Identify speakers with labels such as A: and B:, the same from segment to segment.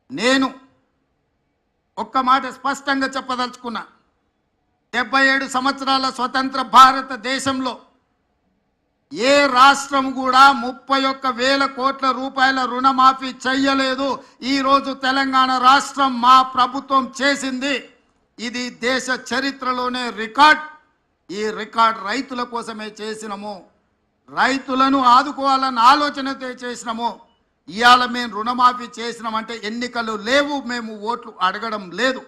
A: నేను ఒక్క మాట స్పష్టంగా చెప్పదలుచుకున్నా. 77 సంవత్సరాల స్వతంత్ర భారతదేశంలో ఏ రాష్ట్రం కూడా 31,000 కోట్ల రూపాయల రుణమాఫీ చెయ్యలేదు. ఈరోజు తెలంగాణ రాష్ట్రం మా ప్రభుత్వం చేసింది. ఇది దేశ చరిత్రలోనే రికార్డ్. ఈ రికార్డ్ రైతుల కోసమే చేసినాము, రైతులను ఆదుకోవాలన్న ఆలోచనతో చేసినాము. ఇవాళ మేము రుణమాఫీ చేసినామంటే ఎన్నికలు లేవు, మేము ఓట్లు అడగడం లేదు.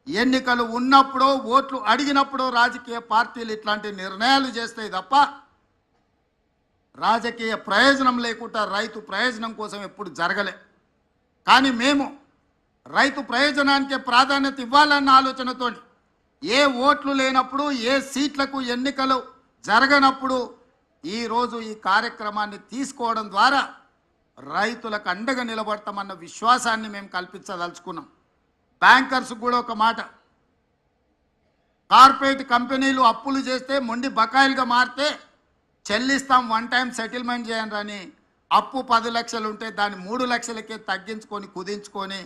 A: ఎన్నికలు ఉన్నప్పుడో ఓట్లు అడిగినప్పుడో రాజకీయ పార్టీలు ఇట్లాంటి నిర్ణయాలు చేస్తాయి తప్ప రాజకీయ ప్రయోజనం లేకుండా రైతు ప్రయోజనం కోసం ఎప్పుడు జరగలే. కానీ మేము రైతు ప్రయోజనానికే ప్రాధాన్యత ఇవ్వాలన్న ఆలోచనతో ఏ ఓట్లు లేనప్పుడు, ఏ సీట్లకు ఎన్నికలు జరగనప్పుడు ఈరోజు ఈ కార్యక్రమాన్ని తీసుకోవడం ద్వారా రైతులకు అండగా నిలబడతామన్న విశ్వాసాన్ని మేము కల్పించదలుచుకున్నాం. బ్యాంకర్స్ కూడా ఒక మాట, కార్పొరేట్ కంపెనీలు అప్పులు చేస్తే మొండి బకాయిలుగా మారితే చెల్లిస్తాం, వన్ టైం సెటిల్మెంట్ చేయండి అని అప్పు 10 లక్షలు ఉంటే దాన్ని 3 లక్షలకే తగ్గించుకొని కుదించుకొని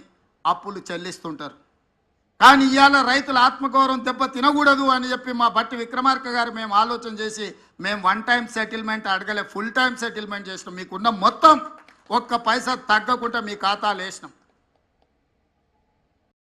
A: అప్పులు చెల్లిస్తుంటారు. కానీ ఇవాళ రైతుల ఆత్మగౌరవం దెబ్బ తినకూడదు అని చెప్పి మా బట్టి విక్రమార్క గారు మేము ఆలోచన చేసి మేము వన్ టైం సెటిల్మెంట్ అడగలే, ఫుల్ టైం సెటిల్మెంట్ చేసినాం. మీకున్న మొత్తం ఒక్క పైసా తగ్గకుండా మీ ఖాతాలు వేసినాం.